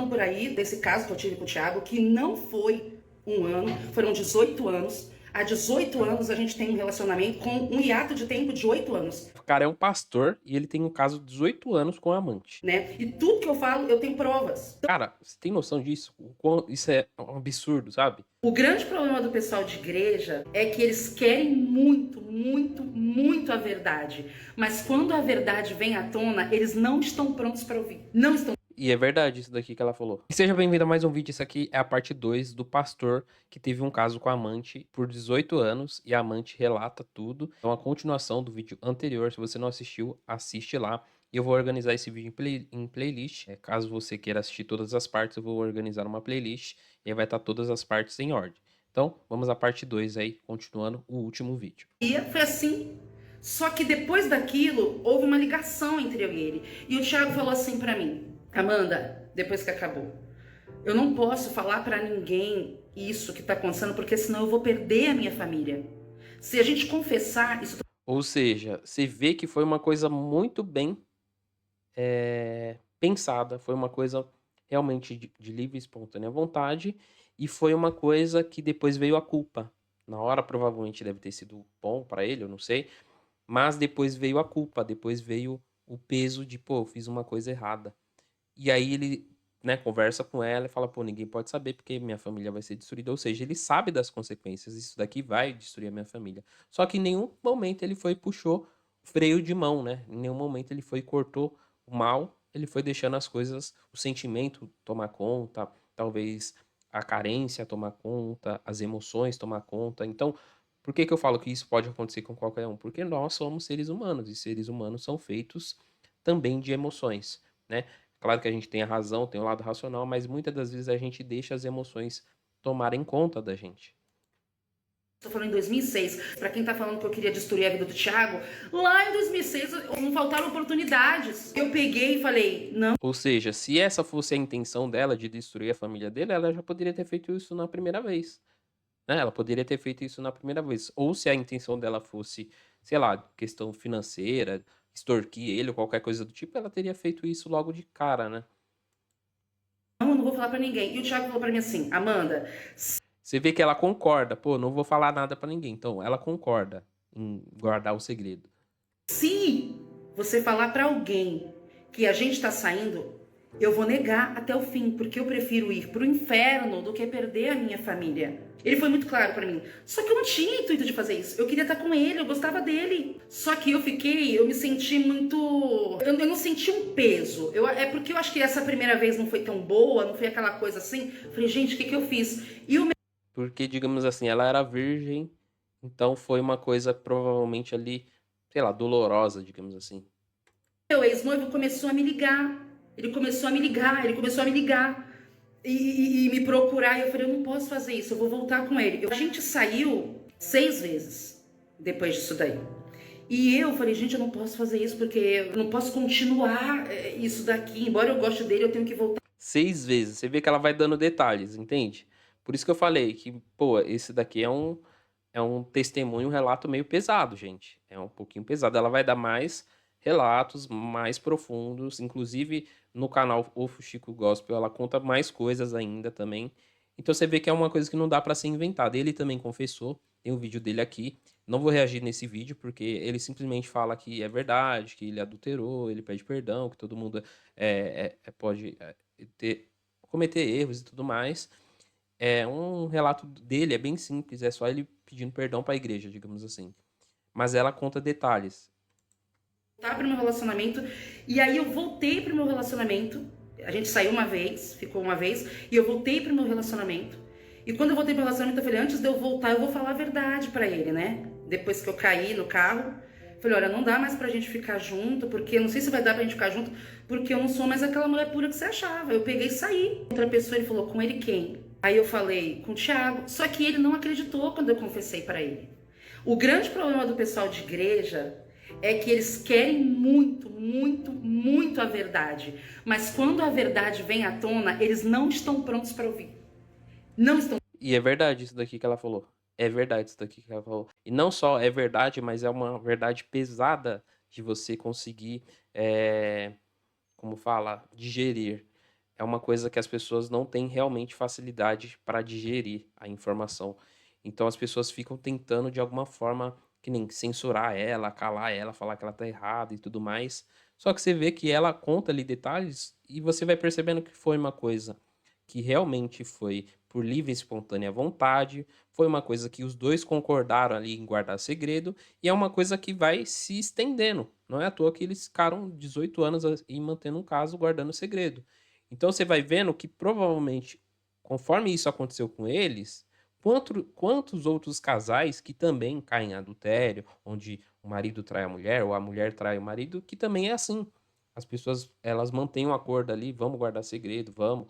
falando por aí desse caso que eu tive com o Thiago, que não foi um ano, foram 18 anos. Há 18 anos a gente tem um relacionamento com um hiato de tempo de 8 anos. O cara é um pastor e ele tem um caso de 18 anos com a amante. Né? E tudo que eu falo, eu tenho provas. Cara, você tem noção disso? Isso é um absurdo, sabe? O grande problema do pessoal de igreja é que eles querem muito, muito, muito a verdade. Mas quando a verdade vem à tona, eles não estão prontos para ouvir. Não estão. E é verdade isso daqui que ela falou. E seja bem-vindo a mais um vídeo. Isso aqui é a parte 2 do pastor que teve um caso com a amante por 18 anos e a amante relata tudo. Então a continuação do vídeo anterior, se você não assistiu, assiste lá. E eu vou organizar esse vídeo em playlist. Caso você queira assistir todas as partes, eu vou organizar uma playlist e aí vai estar todas as partes em ordem. Então, vamos à parte 2 aí, continuando o último vídeo. E foi assim. Só que depois daquilo, houve uma ligação entre eu e ele. E o Thiago falou assim para mim: Amanda, depois que acabou, eu não posso falar para ninguém isso que tá acontecendo, porque senão eu vou perder a minha família. Se a gente confessar isso. Ou seja, você vê que foi uma coisa muito bem pensada, foi uma coisa realmente de livre e espontânea vontade, e foi uma coisa que depois veio a culpa. Na hora provavelmente deve ter sido bom para ele, eu não sei, mas depois veio a culpa, depois veio o peso de, pô, eu fiz uma coisa errada. E aí ele, né, conversa com ela e fala, pô, ninguém pode saber porque minha família vai ser destruída. Ou seja, ele sabe das consequências, isso daqui vai destruir a minha família. Só que em nenhum momento ele foi e puxou freio de mão, né? Em nenhum momento ele foi e cortou o mal, ele foi deixando as coisas, o sentimento tomar conta, talvez a carência tomar conta, as emoções tomar conta. Então, por que que eu falo que isso pode acontecer com qualquer um? Porque nós somos seres humanos e seres humanos são feitos também de emoções, né? Claro que a gente tem a razão, tem o lado racional, mas muitas das vezes a gente deixa as emoções tomarem conta da gente. Tô falando em 2006, para quem tá falando que eu queria destruir a vida do Thiago, lá em 2006 não faltaram oportunidades. Eu peguei e falei, não. Ou seja, se essa fosse a intenção dela de destruir a família dele, ela já poderia ter feito isso na primeira vez, né? Ela poderia ter feito isso na primeira vez. Ou se a intenção dela fosse, sei lá, questão financeira, extorquir ele ou qualquer coisa do tipo, ela teria feito isso logo de cara, né? Não, eu não vou falar para ninguém. E o Thiago falou para mim assim, Amanda, Você vê que ela concorda, pô, não vou falar nada pra ninguém. Então, ela concorda em guardar o segredo. se você falar para alguém que a gente tá saindo, eu vou negar até o fim, porque eu prefiro ir pro inferno do que perder a minha família. Ele foi muito claro para mim. Só que eu não tinha intuito de fazer isso. Eu queria estar com ele, eu gostava dele. Só que eu me senti muito. Eu não senti um peso. É porque eu acho que essa primeira vez não foi tão boa, não foi aquela coisa assim. Falei, gente, o que eu fiz? E o Porque, digamos assim, ela era virgem, então foi uma coisa provavelmente ali, sei lá, dolorosa, digamos assim. meu ex-noivo começou a me ligar. Ele começou a me ligar, ele começou a me ligar. E me procurar. E eu falei, eu não posso fazer isso, eu vou voltar com ele. A gente saiu 6 vezes depois disso daí. E eu falei, gente, eu não posso fazer isso porque eu não posso continuar isso daqui. Embora eu goste dele, eu tenho que voltar. 6 vezes. Você vê que ela vai dando detalhes, entende? Por isso que eu falei que, pô, esse daqui é um testemunho, um relato meio pesado, gente. É um pouquinho pesado. Ela vai dar mais relatos mais profundos. Inclusive, no canal O Fuxico Gospel, ela conta mais coisas ainda também. Então você vê que é uma coisa que não dá pra ser inventada. Ele também confessou, tem um vídeo dele aqui. Não vou reagir nesse vídeo, porque ele simplesmente fala que é verdade, que ele adulterou, ele pede perdão, que todo mundo pode cometer erros e tudo mais. É um relato dele, é bem simples, é só ele pedindo perdão para a igreja, digamos assim. Mas ela conta detalhes. Voltar pro meu relacionamento. E aí eu voltei pro meu relacionamento. A gente saiu uma vez, ficou uma vez. E eu voltei pro meu relacionamento. E quando eu voltei pro relacionamento, eu falei, antes de eu voltar, eu vou falar a verdade pra ele, né? Depois que eu caí no carro. Falei, olha, não dá mais pra gente ficar junto, porque eu não sei se vai dar pra gente ficar junto, porque eu não sou mais aquela mulher pura que você achava. Eu peguei e saí. Outra pessoa, ele falou, com ele quem? Aí eu falei, com o Thiago. Só que ele não acreditou quando eu confessei pra ele. O grande problema do pessoal de igreja é que eles querem muito, muito, muito a verdade. Mas quando a verdade vem à tona, eles não estão prontos para ouvir. Não estão. E é verdade isso daqui que ela falou. É verdade isso daqui que ela falou. E não só é verdade, mas é uma verdade pesada de você conseguir, como fala, digerir. é uma coisa que as pessoas não têm realmente facilidade para digerir a informação. Então as pessoas ficam tentando de alguma forma, que nem censurar ela, calar ela, falar que ela tá errada e tudo mais. Só que você vê que ela conta ali detalhes e você vai percebendo que foi uma coisa que realmente foi por livre e espontânea vontade, foi uma coisa que os dois concordaram ali em guardar segredo, e é uma coisa que vai se estendendo. Não é à toa que eles ficaram 18 anos e mantendo um caso guardando segredo. Então você vai vendo que provavelmente, conforme isso aconteceu com eles, quantos outros casais que também caem em adultério, onde o marido trai a mulher ou a mulher trai o marido, que também é assim. As pessoas, elas mantêm um acordo ali, vamos guardar segredo, vamos,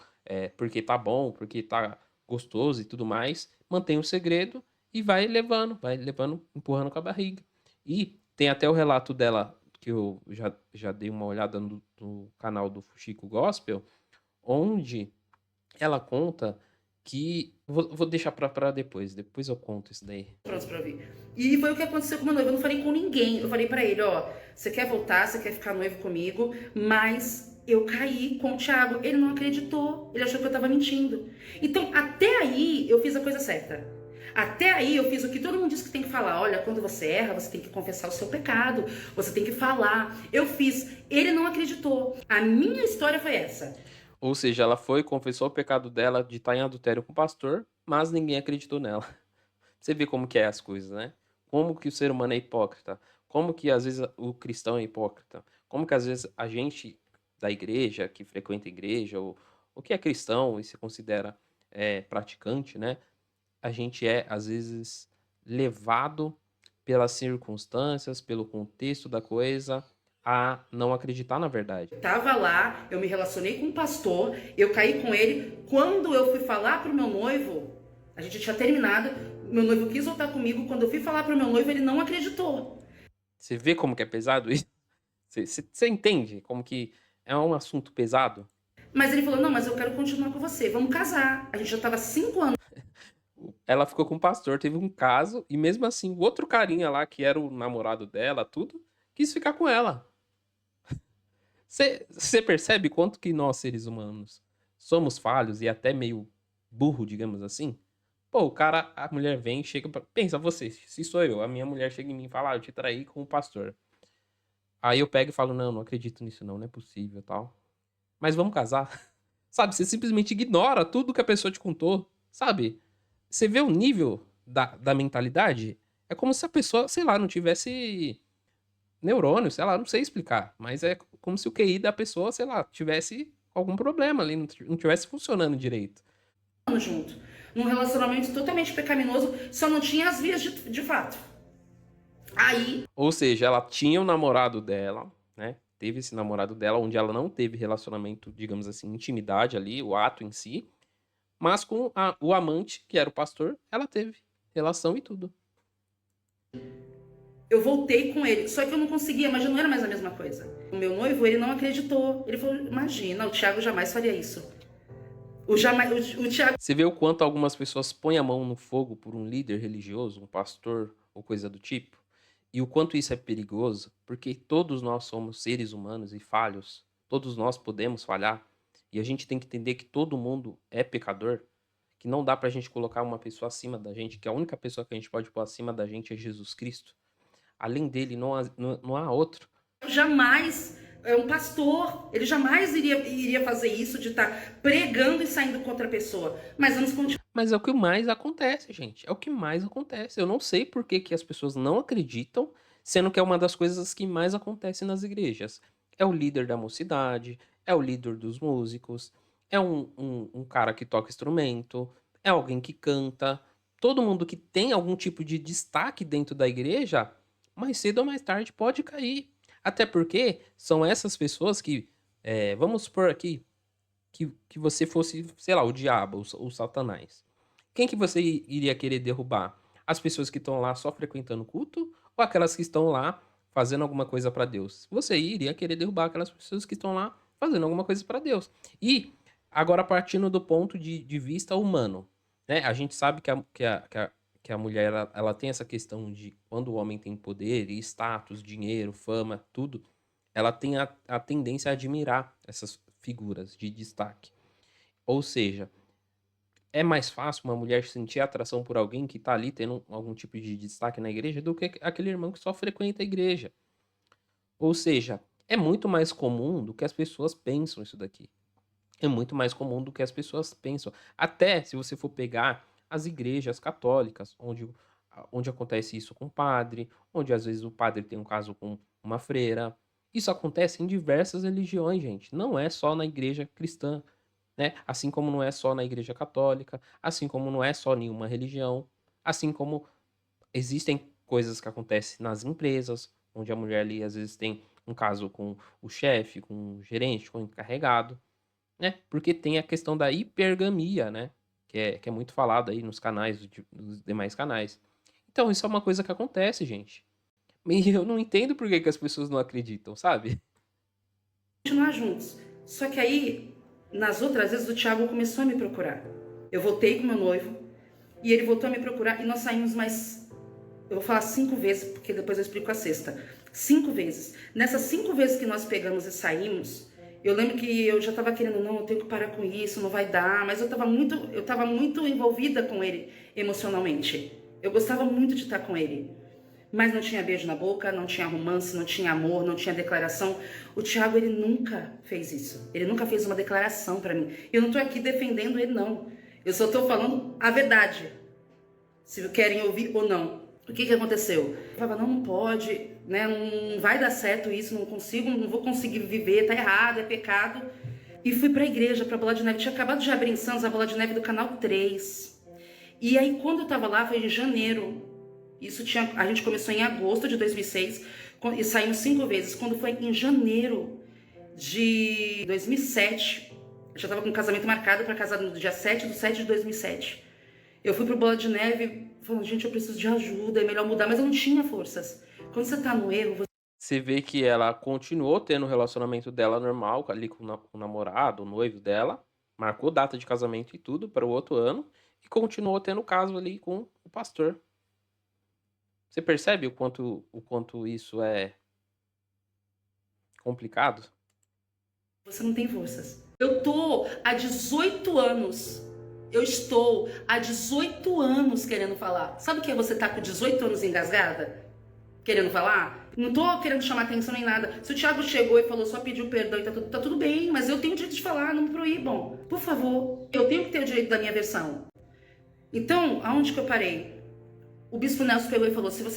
porque tá bom, porque tá gostoso e tudo mais, mantém o segredo e vai levando, empurrando com a barriga. E tem até o relato dela, que eu já dei uma olhada no canal do Fuxico Gospel, onde ela conta que. Vou deixar pra depois eu conto isso daí. Pronto pra ouvir. E foi o que aconteceu com o meu noivo. Eu não falei com ninguém. Eu falei pra ele, ó, você quer voltar, você quer ficar noivo comigo, mas eu caí com o Thiago. Ele não acreditou. Ele achou que eu tava mentindo. Então, até aí, eu fiz a coisa certa. Até aí, eu fiz o que todo mundo diz que tem que falar. Olha, quando você erra, você tem que confessar o seu pecado. Você tem que falar. Eu fiz. Ele não acreditou. A minha história foi essa. Ou seja, ela foi, confessou o pecado dela de estar em adultério com o pastor, mas ninguém acreditou nela. Você vê como que é as coisas, né? Como que o ser humano é hipócrita. Como que às vezes o cristão é hipócrita. Como que às vezes a gente da igreja, que frequenta a igreja, ou que é cristão e se considera praticante, né? A gente é, às vezes, levado pelas circunstâncias, pelo contexto da coisa, a não acreditar na verdade. Tava lá, eu me relacionei com um pastor, eu caí com ele. Quando eu fui falar pro meu noivo, a gente tinha terminado, meu noivo quis voltar comigo. Quando eu fui falar pro meu noivo, ele não acreditou. Você vê como que é pesado isso? Você entende como que é um assunto pesado? Mas ele falou: não, mas eu quero continuar com você, vamos casar. A gente já tava 5 anos Ela ficou com o pastor, teve um caso, e mesmo assim, o outro carinha lá, que era o namorado dela, tudo, quis ficar com ela. Você percebe quanto que nós, seres humanos, somos falhos e até meio burro, digamos assim? Pô, o cara, a mulher vem, chega pra... Pensa você, se sou eu, a minha mulher chega em mim e fala, eu te traí com o pastor. Aí eu pego e falo, não acredito nisso não é possível, tal. Mas vamos casar. Sabe, você simplesmente ignora tudo que a pessoa te contou, sabe? Você vê o nível da mentalidade? É como se a pessoa, sei lá, não tivesse neurônio, sei lá, não sei explicar. Mas é como se o QI da pessoa, sei lá, tivesse algum problema ali, não tivesse funcionando direito. junto, num relacionamento totalmente pecaminoso, só não tinha as vias de fato. Aí, Ou seja, ela tinha o namorado dela, né? Teve esse namorado dela, onde ela não teve relacionamento, digamos assim, intimidade ali, o ato em si. Mas com o amante, que era o pastor, ela teve relação e tudo. eu voltei com ele, só que eu não conseguia, mas já não era mais a mesma coisa. O meu noivo, ele não acreditou. Ele falou: imagina, o Thiago jamais faria isso. O Thiago. Você vê o quanto algumas pessoas põem a mão no fogo por um líder religioso, um pastor ou coisa do tipo? E o quanto isso é perigoso, porque todos nós somos seres humanos e falhos, todos nós podemos falhar, e a gente tem que entender que todo mundo é pecador, que não dá pra gente colocar uma pessoa acima da gente, que a única pessoa que a gente pode pôr acima da gente é Jesus Cristo. Além dele, não há outro. Jamais é um pastor, ele jamais iria fazer isso de estar pregando e saindo contra a pessoa. Mas vamos continuar. Mas é o que mais acontece, gente. É o que mais acontece. Eu não sei por que, que as pessoas não acreditam, sendo que é uma das coisas que mais acontece nas igrejas. É o líder da mocidade, é o líder dos músicos, é um cara que toca instrumento, é alguém que canta. Todo mundo que tem algum tipo de destaque dentro da igreja, mais cedo ou mais tarde pode cair. Até porque são essas pessoas que, vamos supor aqui, que você fosse, sei lá, o diabo, o Satanás. Quem que você iria querer derrubar? As pessoas que estão lá só frequentando o culto ou aquelas que estão lá fazendo alguma coisa para Deus? Você iria querer derrubar aquelas pessoas que estão lá fazendo alguma coisa para Deus. E agora partindo do ponto de vista humano, né? A gente sabe que a mulher ela tem essa questão de quando o homem tem poder e status, dinheiro, fama, tudo, ela tem a tendência a admirar essas figuras de destaque. Ou seja, é mais fácil uma mulher sentir atração por alguém que tá ali tendo algum tipo de destaque na igreja do que aquele irmão que só frequenta a igreja. Ou seja, é muito mais comum do que as pessoas pensam isso daqui. É muito mais comum do que as pessoas pensam. Até se você for pegar as igrejas católicas, onde acontece isso com o padre, onde às vezes o padre tem um caso com uma freira. Isso acontece em diversas religiões, gente. Não é só na igreja cristã, né? Assim como não é só na igreja católica, assim como não é só nenhuma religião, assim como existem coisas que acontecem nas empresas, onde a mulher ali às vezes tem um caso com o chefe, com o gerente, com o encarregado, né? Porque tem a questão da hipergamia, né? Que é muito falado aí nos canais, nos demais canais. Então, isso é uma coisa que acontece, gente. E eu não entendo por que as pessoas não acreditam, sabe? Continuar juntos. Só que aí, nas outras vezes, o Thiago começou a me procurar. Eu voltei com meu noivo e ele voltou a me procurar e nós saímos mais, eu vou falar 5 vezes, porque depois eu explico a sexta. 5 vezes. Nessas 5 vezes que nós pegamos e saímos, eu lembro que eu já tava querendo, não, eu tenho que parar com isso, não vai dar, mas eu tava muito envolvida com ele emocionalmente. Eu gostava muito de estar com ele. Mas não tinha beijo na boca, não tinha romance, não tinha amor, não tinha declaração. O Thiago, ele nunca fez isso. Ele nunca fez uma declaração pra mim. Eu não tô aqui defendendo ele, não. Eu só tô falando a verdade. Se querem ouvir ou não. O que aconteceu? Eu falava, não pode, né? Não vai dar certo isso, não vou conseguir viver, tá errado, é pecado. E fui pra igreja, pra Bola de Neve. Tinha acabado de abrir em Santos a Bola de Neve do Canal 3. E aí, quando eu tava lá, foi em janeiro. A gente começou em agosto de 2006 e saímos 5 vezes. Quando foi em janeiro de 2007, eu já estava com o casamento marcado para casar no dia 7/7 de 2007. Eu fui pro Bola de Neve falando, gente, eu preciso de ajuda, é melhor mudar, mas eu não tinha forças. Quando você tá no erro, Você vê que ela continuou tendo o relacionamento dela normal, ali com o namorado, o noivo dela, marcou data de casamento e tudo para o outro ano, e continuou tendo o caso ali com o pastor. Você percebe o quanto isso é complicado? você não tem forças. Eu tô há 18 anos. Eu estou há 18 anos querendo falar. Sabe o que é você tá com 18 anos engasgada? Querendo falar? Não tô querendo chamar atenção nem nada. Se o Thiago chegou e falou, só pediu perdão e tá tudo bem, mas eu tenho o direito de falar, não me proíbam. Por favor, eu tenho que ter o direito da minha versão. Então, aonde que eu parei? O bispo Nelson pegou e falou, se eu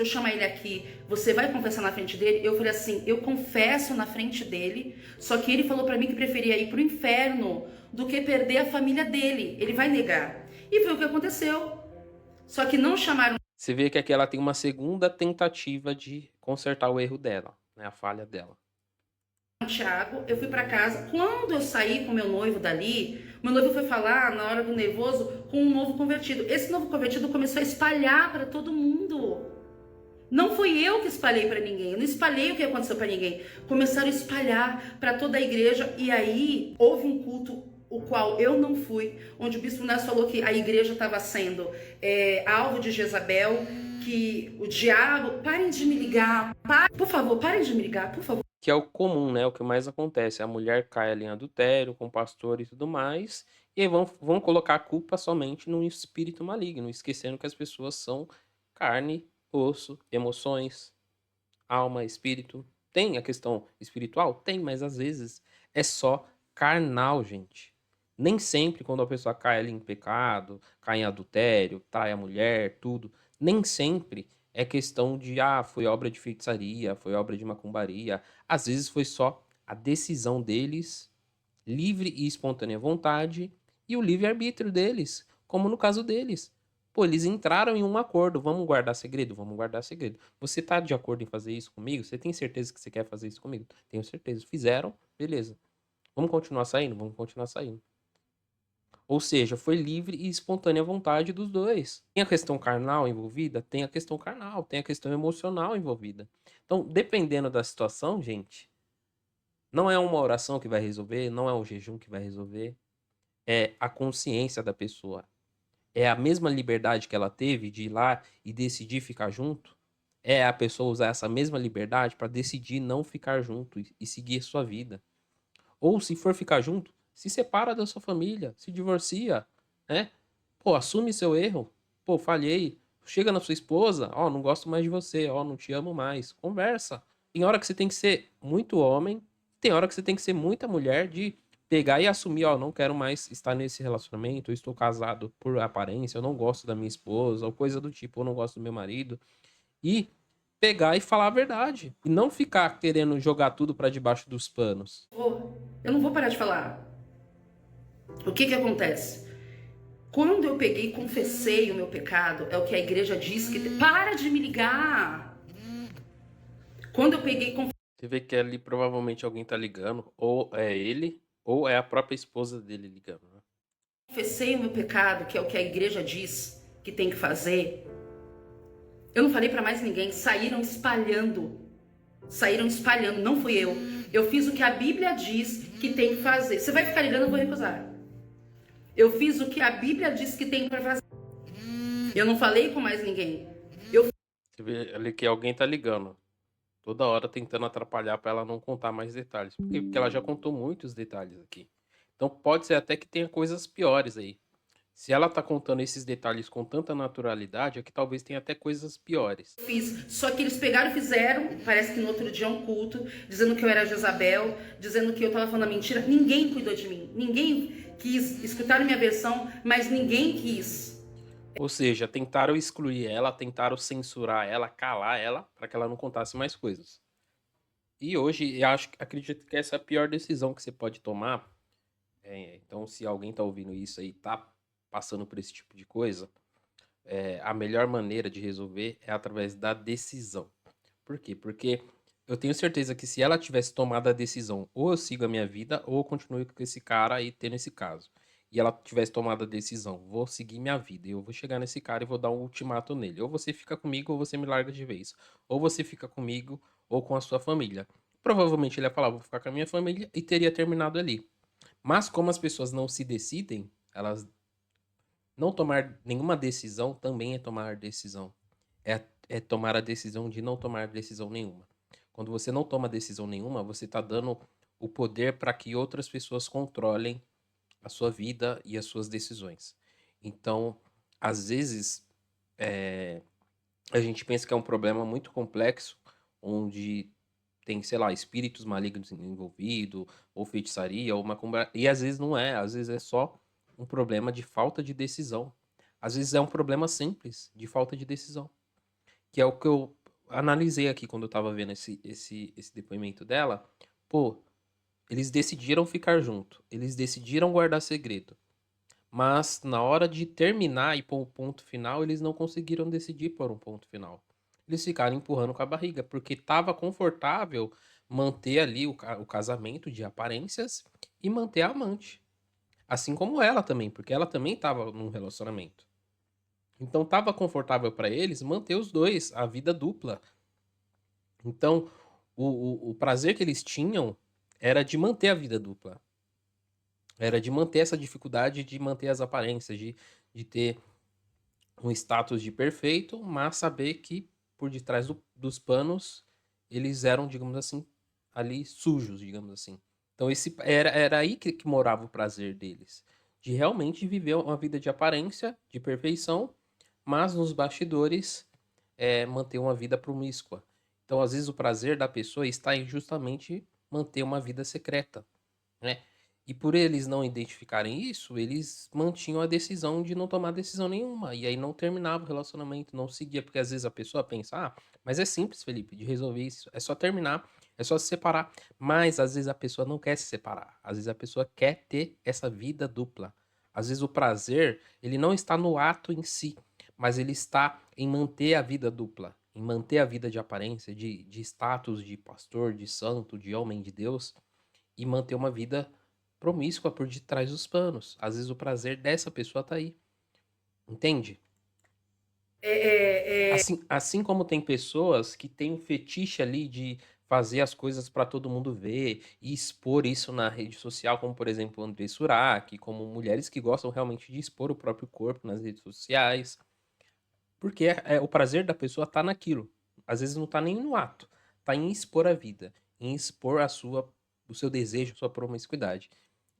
chamar ele aqui, você vai confessar na frente dele? Eu falei assim, eu confesso na frente dele, só que ele falou pra mim que preferia ir pro inferno do que perder a família dele. Ele vai negar. E foi o que aconteceu. Só que não chamaram Você vê que aqui ela tem uma segunda tentativa de consertar o erro dela, né, a falha dela. o Thiago, eu fui pra casa. Quando eu saí com meu noivo dali, meu noivo foi falar, na hora do nervoso, com um novo convertido. Esse novo convertido começou a espalhar pra todo mundo. Não fui eu que espalhei pra ninguém, eu não espalhei o que aconteceu pra ninguém. Começaram a espalhar pra toda a igreja e aí houve um culto o qual eu não fui, onde o bispo Nelson falou que a igreja estava sendo alvo de Jezabel, que o diabo... Parem de me ligar, por favor, parem de me ligar, por favor. Que é o comum, né? O que mais acontece. A mulher cai ali em adultério com o pastor e tudo mais, e aí vão colocar a culpa somente no espírito maligno, esquecendo que as pessoas são carne, osso, emoções, alma, espírito. Tem a questão espiritual? Tem, mas às vezes é só carnal, gente. Nem sempre quando a pessoa cai ali em pecado, cai em adultério, trai a mulher, tudo, nem sempre é questão de, foi obra de feitiçaria, foi obra de macumbaria. Às vezes foi só a decisão deles, livre e espontânea vontade, e o livre-arbítrio deles, como no caso deles. Pô, eles entraram em um acordo. Vamos guardar segredo? Vamos guardar segredo. Você tá de acordo em fazer isso comigo? Você tem certeza que você quer fazer isso comigo? Tenho certeza. Fizeram? Beleza. Vamos continuar saindo? Vamos continuar saindo. Ou seja, foi livre e espontânea vontade dos dois. Tem a questão carnal envolvida? Tem a questão carnal. Tem a questão emocional envolvida. Então, dependendo da situação, gente, não é uma oração que vai resolver, não é um jejum que vai resolver. É a consciência da pessoa. É a mesma liberdade que ela teve de ir lá e decidir ficar junto? É a pessoa usar essa mesma liberdade para decidir não ficar junto e seguir sua vida? Ou se for ficar junto, se separa da sua família, se divorcia, né? Pô, assume seu erro. Pô, falhei. Chega na sua esposa, ó, não gosto mais de você, ó, não te amo mais. Conversa. Tem hora que você tem que ser muito homem, tem hora que você tem que ser muita mulher de pegar e assumir, ó, não quero mais estar nesse relacionamento, eu estou casado por aparência, eu não gosto da minha esposa, ou coisa do tipo, eu não gosto do meu marido. E pegar e falar a verdade. E não ficar querendo jogar tudo pra debaixo dos panos. Eu não vou parar de falar. O que acontece? Quando eu peguei e confessei o meu pecado, é o que a igreja diz que... Para de me ligar! Quando eu peguei e Você vê que ali provavelmente alguém tá ligando, ou é ele, ou é a própria esposa dele ligando, né? confessei o meu pecado, que é o que a igreja diz que tem que fazer, eu não falei pra mais ninguém, saíram espalhando. Saíram espalhando, não fui eu. Eu fiz o que a Bíblia diz que tem que fazer. Você vai ficar ligando, eu vou recusar. Eu fiz o que a Bíblia diz que tem pra fazer. Eu não falei com mais ninguém. Você vê ali que alguém tá ligando. Toda hora tentando atrapalhar pra ela não contar mais detalhes. Por quê? Porque ela já contou muitos detalhes aqui. Então pode ser até que tenha coisas piores aí. Se ela tá contando esses detalhes com tanta naturalidade, é que talvez tenha até coisas piores. Fiz, só que eles pegaram e fizeram, parece que no outro dia um culto, dizendo que eu era Jezabel, dizendo que eu tava falando mentira. Ninguém cuidou de mim, ninguém quis escutar a minha versão, mas ninguém quis. Ou seja, tentaram excluir ela, tentaram censurar ela, calar ela, para que ela não contasse mais coisas. E hoje, acredito que essa é a pior decisão que você pode tomar. Então, se alguém tá ouvindo isso aí, tá passando por esse tipo de coisa, a melhor maneira de resolver é através da decisão. Por quê? Porque eu tenho certeza que se ela tivesse tomado a decisão, ou eu sigo a minha vida, ou eu continuo com esse cara aí tendo esse caso. E ela tivesse tomado a decisão, vou seguir minha vida, eu vou chegar nesse cara e vou dar um ultimato nele. Ou você fica comigo, ou você me larga de vez. Ou você fica comigo, ou com a sua família. Provavelmente ele ia falar, vou ficar com a minha família, e teria terminado ali. Mas como as pessoas não se decidem, elas não tomar nenhuma decisão também é tomar decisão. É tomar a decisão de não tomar decisão nenhuma. Quando você não toma decisão nenhuma, você está dando o poder para que outras pessoas controlem a sua vida e as suas decisões. Então, às vezes, a gente pensa que é um problema muito complexo, onde tem, sei lá, espíritos malignos envolvidos, ou feitiçaria, ou macumba. E às vezes não é, às vezes é só um problema de falta de decisão. Às vezes é um problema simples de falta de decisão. Que é o que eu analisei aqui quando eu tava vendo esse depoimento dela. Pô, eles decidiram ficar junto, eles decidiram guardar segredo. Mas na hora de terminar e pôr o ponto final, eles não conseguiram decidir pôr um ponto final. Eles ficaram empurrando com a barriga, porque estava confortável manter ali o casamento de aparências e manter a amante. Assim como ela também, porque ela também estava num relacionamento. Então estava confortável para eles manter os dois, a vida dupla. Então o prazer que eles tinham era de manter a vida dupla. Era de manter essa dificuldade de manter as aparências, de ter um status de perfeito, mas saber que por detrás dos panos eles eram, digamos assim, ali sujos, digamos assim. Então esse era aí que morava o prazer deles, de realmente viver uma vida de aparência, de perfeição, mas nos bastidores manter uma vida promíscua. Então às vezes o prazer da pessoa está em justamente manter uma vida secreta, né? E por eles não identificarem isso, eles mantinham a decisão de não tomar decisão nenhuma. E aí não terminava o relacionamento, não seguia. Porque às vezes a pessoa pensa, mas é simples, Felipe, de resolver isso. É só terminar, é só se separar. Mas às vezes a pessoa não quer se separar. Às vezes a pessoa quer ter essa vida dupla. Às vezes o prazer, ele não está no ato em si, mas ele está em manter a vida dupla. Em manter a vida de aparência, de status de pastor, de santo, de homem de Deus. E manter uma vida promíscua por detrás dos panos. Às vezes o prazer dessa pessoa tá aí. Entende? Assim como tem pessoas que têm um fetiche ali de fazer as coisas para todo mundo ver e expor isso na rede social, como por exemplo o André Surak, como mulheres que gostam realmente de expor o próprio corpo nas redes sociais, porque o prazer da pessoa tá naquilo. Às vezes não tá nem no ato, tá em expor a vida, em expor a sua o seu desejo, a sua promiscuidade.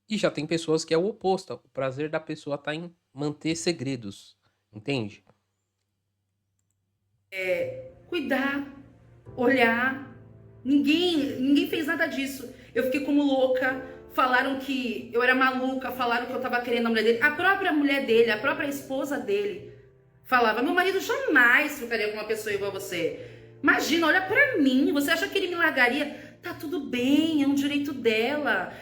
E já tem pessoas que é o oposto. O prazer da pessoa tá em manter segredos. Entende? Cuidar, olhar. Ninguém fez nada disso. Eu fiquei como louca. Falaram que eu era maluca, falaram que eu tava querendo a mulher dele. A própria mulher dele, a própria esposa dele, falava: meu marido jamais ficaria com uma pessoa igual a você. Imagina, olha pra mim. Você acha que ele me largaria? Tá tudo bem, é um direito dela.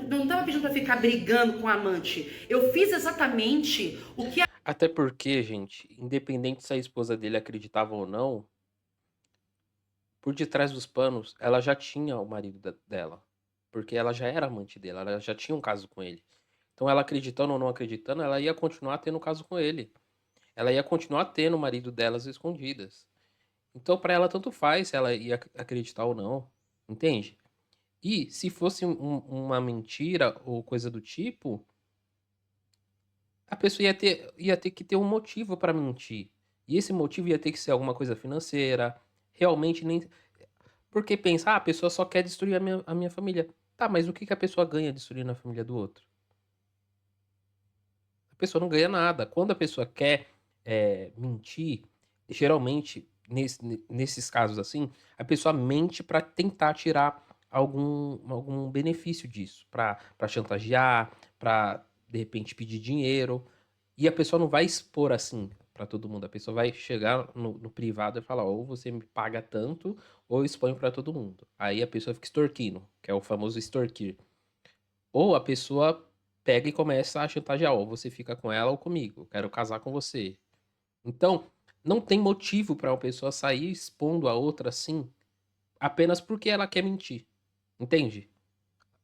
Não tava pedindo pra ficar brigando com a amante. Eu fiz exatamente o que Até porque, gente, independente se a esposa dele acreditava ou não, por detrás dos panos, ela já tinha o marido dela. Porque ela já era amante dele, ela já tinha um caso com ele. Então, ela acreditando ou não acreditando, ela ia continuar tendo caso com ele. Ela ia continuar tendo o marido delas escondidas. Então, pra ela, tanto faz se ela ia acreditar ou não. Entende? E se fosse uma mentira ou coisa do tipo, a pessoa ia ter que ter um motivo pra mentir. E esse motivo ia ter que ser alguma coisa financeira. Realmente nem. Porque pensa, a pessoa só quer destruir a minha família. Tá, mas o que que a pessoa ganha destruindo a família do outro? A pessoa não ganha nada. Quando a pessoa quer mentir, geralmente, nesses casos assim, a pessoa mente pra tentar tirar algum benefício disso. Pra chantagear, pra de repente pedir dinheiro. E a pessoa não vai expor assim pra todo mundo. A pessoa vai chegar no privado e falar: ou você me paga tanto, ou eu exponho pra todo mundo. Aí a pessoa fica extorquindo, que é o famoso extorquir. Ou a pessoa pega e começa a chantagear: ou você fica com ela ou comigo, eu quero casar com você. Então, não tem motivo pra uma pessoa sair expondo a outra assim, apenas porque ela quer mentir. Entende?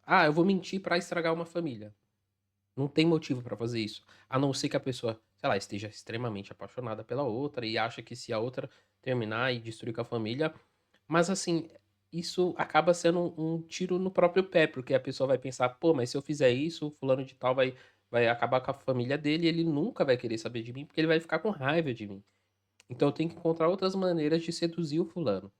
Ah, eu vou mentir pra estragar uma família. Não tem motivo pra fazer isso. A não ser que a pessoa, sei lá, esteja extremamente apaixonada pela outra e acha que se a outra terminar e destruir com a família. Mas assim, isso acaba sendo um tiro no próprio pé, porque a pessoa vai pensar: pô, mas se eu fizer isso, o fulano de tal vai acabar com a família dele e ele nunca vai querer saber de mim, porque ele vai ficar com raiva de mim. Então eu tenho que encontrar outras maneiras de seduzir o fulano.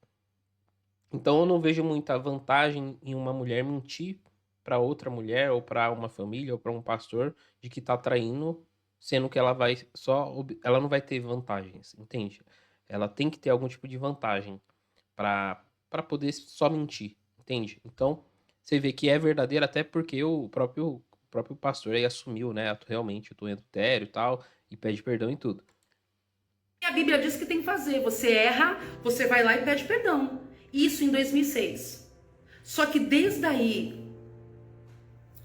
Então eu não vejo muita vantagem em uma mulher mentir pra outra mulher ou pra uma família ou pra um pastor de que tá traindo, sendo que ela vai só ela não vai ter vantagens, entende? Ela tem que ter algum tipo de vantagem pra poder só mentir, entende? Então, você vê que é verdadeiro até porque o próprio pastor aí assumiu, né, realmente eu tô em adultério e tal, e pede perdão e tudo. a Bíblia diz que tem que fazer. Você erra, você vai lá e pede perdão. Isso em 2006. Só que desde aí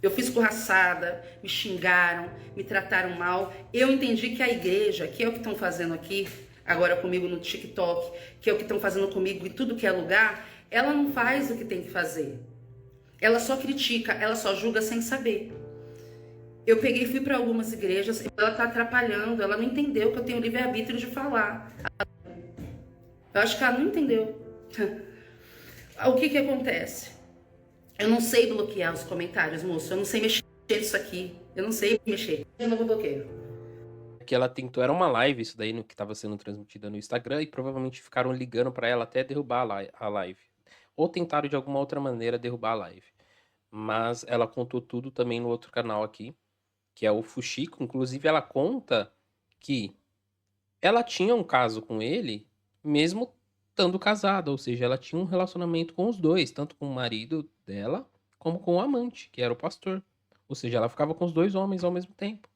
eu fui escorraçada, me xingaram, me trataram mal. Eu entendi que a igreja, que é o que estão fazendo aqui, agora comigo no TikTok, que é o que estão fazendo comigo em tudo que é lugar, ela não faz o que tem que fazer. Ela só critica, ela só julga sem saber. Eu peguei e fui para algumas igrejas, ela está atrapalhando, ela não entendeu que eu tenho livre-arbítrio de falar. Eu acho que ela não entendeu. O que acontece? Eu não sei bloquear os comentários, moço. Eu não sei mexer nisso aqui. Eu não sei mexer. Eu não bloqueio. Que ela tentou, era uma live isso daí no que estava sendo transmitida no Instagram e provavelmente ficaram ligando pra ela até derrubar a live. Ou tentaram de alguma outra maneira derrubar a live. Mas ela contou tudo também no outro canal aqui, que é o Fuxico. Inclusive ela conta que ela tinha um caso com ele, mesmo estando casada, ou seja, ela tinha um relacionamento com os dois, tanto com o marido dela como com o amante, que era o pastor. Ou seja, ela ficava com os dois homens ao mesmo tempo.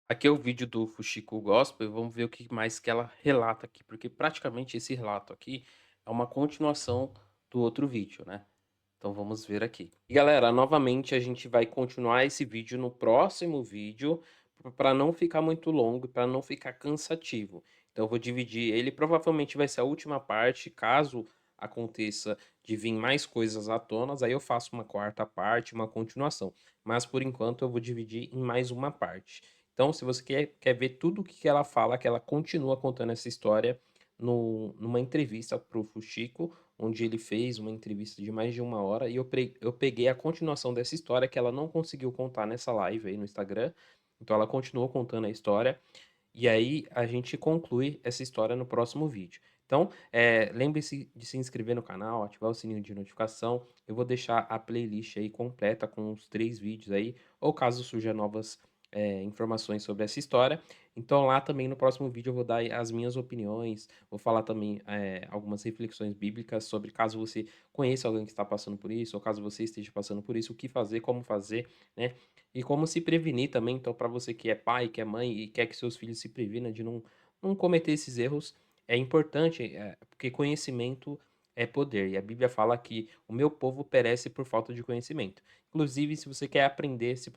Aqui é o vídeo do Fuxico Gospel e vamos ver o que mais que ela relata aqui, porque praticamente esse relato aqui é uma continuação do outro vídeo, né? Então vamos ver aqui. E galera, novamente a gente vai continuar esse vídeo no próximo vídeo, para não ficar muito longo, para não ficar cansativo. Então eu vou dividir ele, provavelmente vai ser a última parte, caso aconteça de vir mais coisas à tona, aí eu faço uma quarta parte, uma continuação. Mas por enquanto eu vou dividir em mais uma parte. Então, se você quer ver tudo o que ela fala, que ela continua contando essa história numa entrevista para o Fuxico, onde ele fez uma entrevista de mais de 1 hora, e eu peguei a continuação dessa história que ela não conseguiu contar nessa live aí no Instagram. Então ela continuou contando a história, e aí a gente conclui essa história no próximo vídeo. Então, lembre-se de se inscrever no canal, ativar o sininho de notificação. Eu vou deixar a playlist aí completa com os 3 vídeos aí, ou caso surja novas, informações sobre essa história. Então lá também no próximo vídeo eu vou dar aí as minhas opiniões, vou falar também, algumas reflexões bíblicas sobre caso você conheça alguém que está passando por isso, ou caso você esteja passando por isso, o que fazer, como fazer, né, e como se prevenir também. Então para você que é pai, que é mãe e quer que seus filhos se previnam de não cometer esses erros, é importante, porque conhecimento é poder, e a Bíblia fala que o meu povo perece por falta de conhecimento. Inclusive, se você quer aprender, se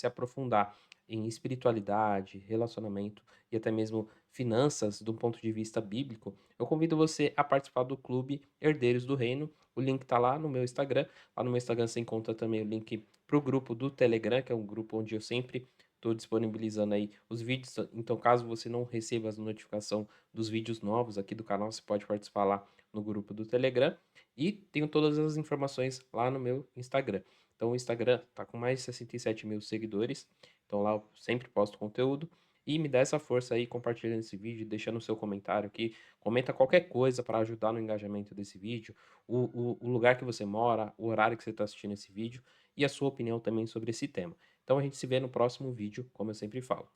aprofundar em espiritualidade, relacionamento e até mesmo finanças, de um ponto de vista bíblico, eu convido você a participar do Clube Herdeiros do Reino. O link está lá no meu Instagram. Lá no meu Instagram você encontra também o link para o grupo do Telegram, que é um grupo onde eu sempre estou disponibilizando aí os vídeos. Então, caso você não receba as notificações dos vídeos novos aqui do canal, você pode participar lá no grupo do Telegram. E tenho todas as informações lá no meu Instagram. Então, o Instagram tá com mais de 67 mil seguidores. Então, lá eu sempre posto conteúdo. E me dá essa força aí, compartilhando esse vídeo, deixando o seu comentário aqui. Comenta qualquer coisa para ajudar no engajamento desse vídeo. O lugar que você mora, o horário que você está assistindo esse vídeo. E a sua opinião também sobre esse tema. Então, a gente se vê no próximo vídeo, como eu sempre falo.